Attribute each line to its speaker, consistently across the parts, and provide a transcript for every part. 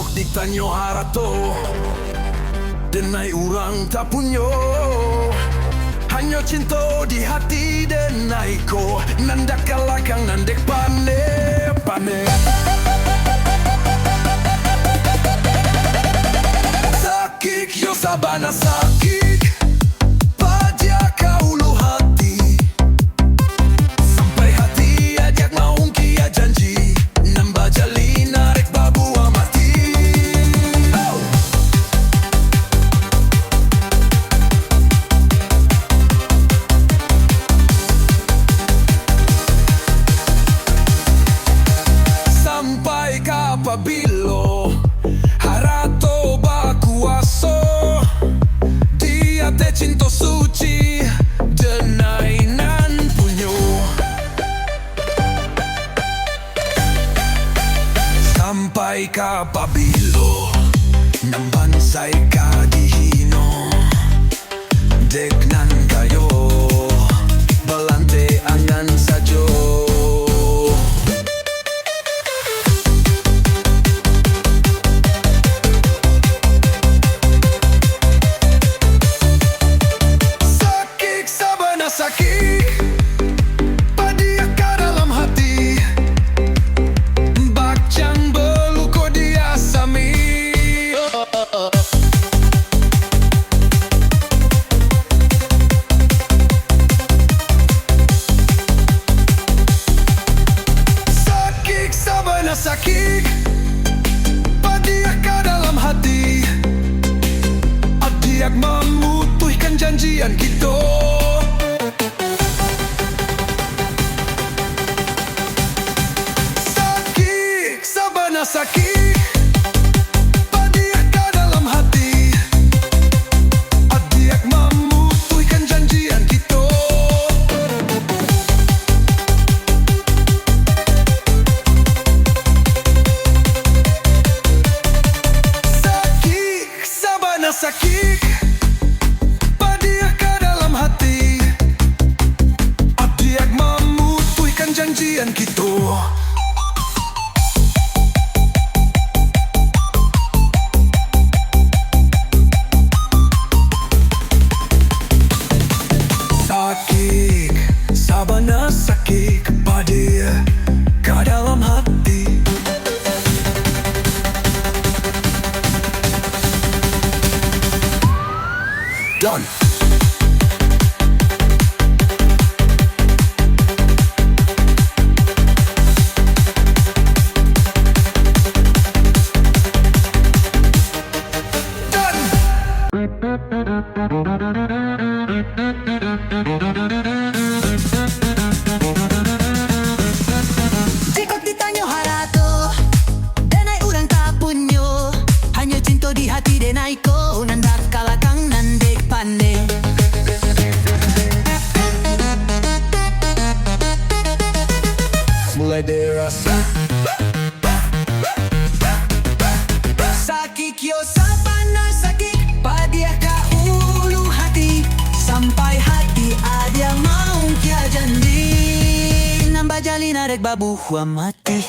Speaker 1: Jok ditanyo harato denai urang tak punyo. Hanya cinta di hati denai ko. Nandak kalakang nandek pane. Sakik yo sabana sakik pada kaulu hati. Sampai hati ajak maung kia janji. Nambah jali narik babu amati. Oh. Sampai kapabilo harato bakuaso dia te cinta suci denainan punyo. Sampai kapabilo nambansay ka dihino deknan kayo balante angan sajo. Sakik padia ka dalam hati. Bakcang beluko dia sami. Sakik sabana sakik padia ka dalam hati. Adiak memutuhkan janjian kita. Sakik padia ka dalam hati. Adiak memutuhkan janjian kita. Sakik sabana sakik padia ka dalam hati. Adiak memutuhkan janjian kita. Sakik sabana sakik padia ka dalam hati. Done.
Speaker 2: Jikot ditanyo harato denai urang tak punyo. Hanya cinta di hati denai ko. Nandak kalakang nandek pande.
Speaker 1: Mulai dirasa
Speaker 2: Sakik yo sabana sakik padia ka ulu hati. Sampai hati ada mau kia janji. Nambah jali narik babu mati.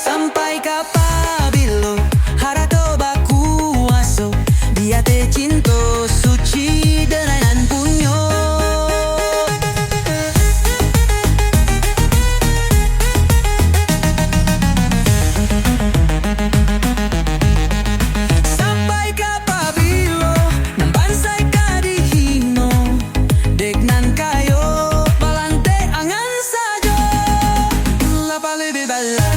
Speaker 2: Sampai kapabilo harato bakuaso dia te cinta suci denainan punyo. Sampai kapabilo nambansay ka dihino deknan kayo balante angan sajo. Lapalebe bala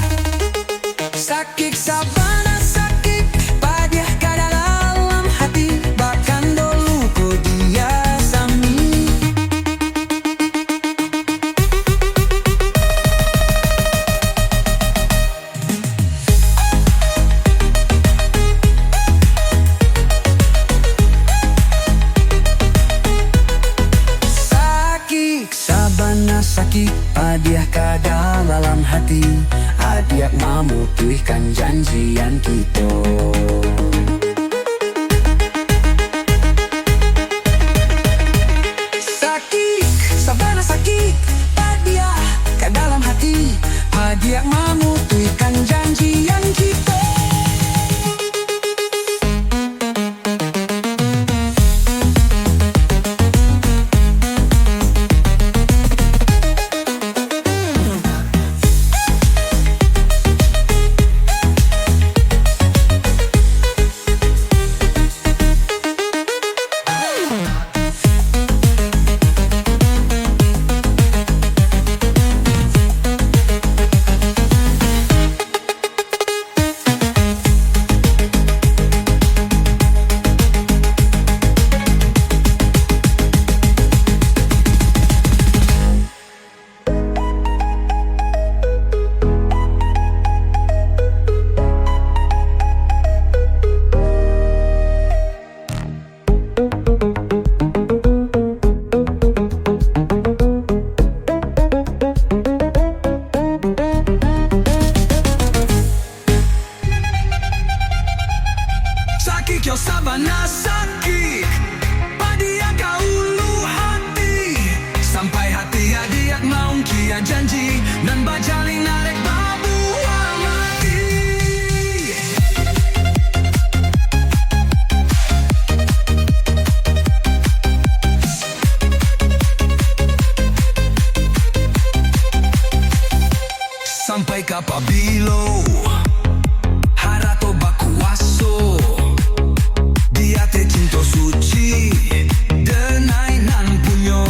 Speaker 2: sakik sabana sakik padia ka dalam hati. Bahkan dulu ko dia sami. Sakik sabana sakik padia ka dalam hati. Adia Ajak memutihkan janjian kita. Sakik, sabana sakik, hadiah ke dalam hati. Hadiah memutihkan janjian kita.
Speaker 1: Sakik yo sabana sakik, hadiah ke ulu hati. Sampai hati hadiah mau kia janji, dan bajali narik babu mati. Sampai kapabilo harato bakuaso, dia te cinta suci denai nan punyo.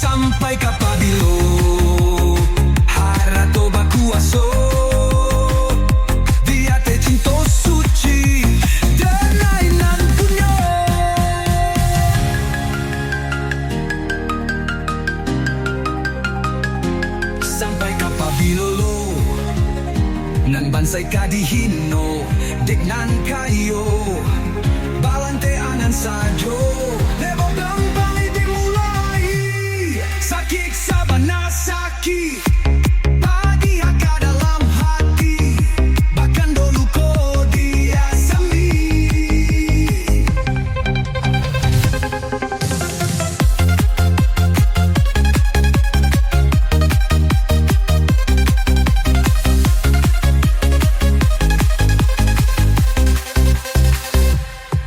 Speaker 1: Sampai kapabilo harato bakuaso, sampai kapabilo nan bansay kadihino dek nan kayo balante anan sajo lebo gampang dimulai. Sakik sabana sakik, hadiah ke dalam hati. Bahkan dulu ko dia sami.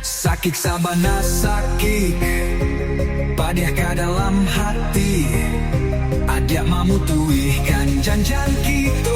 Speaker 1: Sakik sabana sakik, hadiah ke dalam hati. Adia memutihkan janjian kita.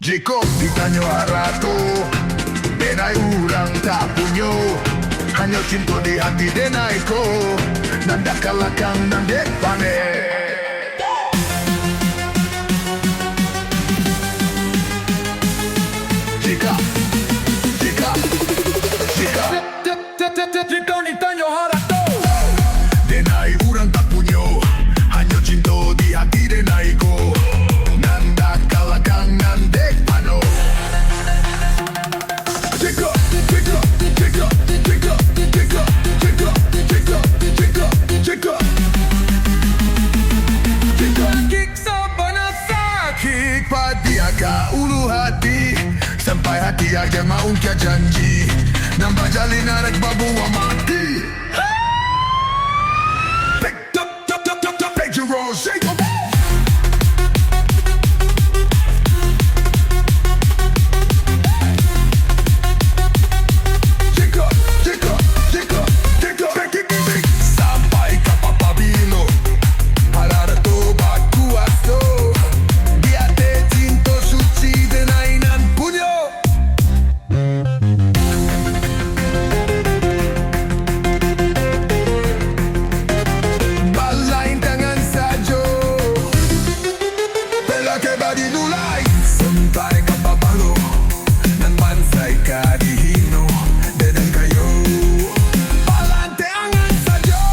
Speaker 3: Jika ditanya harato, denai urang tak punyo. Hanya cinta di hati denai ko, nanda kalakang nandek pane. Jika ditanya harato, denai urang tak punyo. Hanya cinta di hati denai ko, nanda kalakang nandek pano. ulu hati sampai hati aja mau kia janji nambah jalin narik babu wa mati. Take your roll, shake up. Sampai ke Papabilo Harada tobat kuaso Dia te cinto suci denainan punyo. Balain tangan sajo Bela ke badi nulai Sampai ke Papalo Nan bansai ka dihino Dedan kayo Balante angan sajo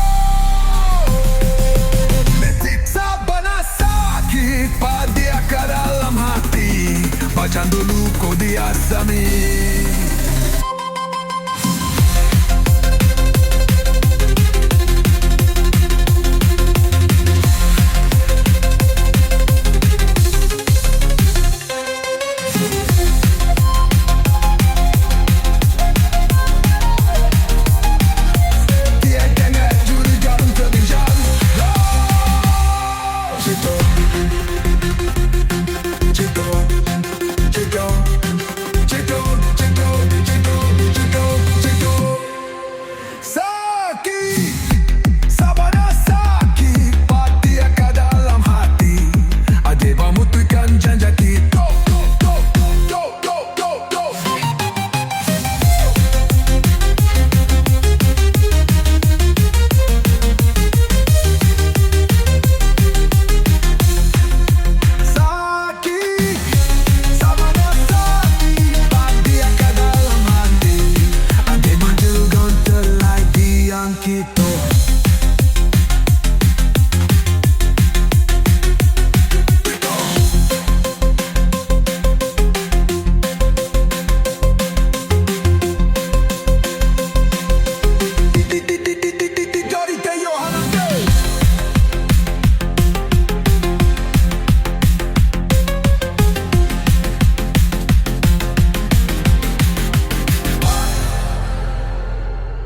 Speaker 3: Metit sabana sakit Padia ka dalam hati Bacan dulu kau diasami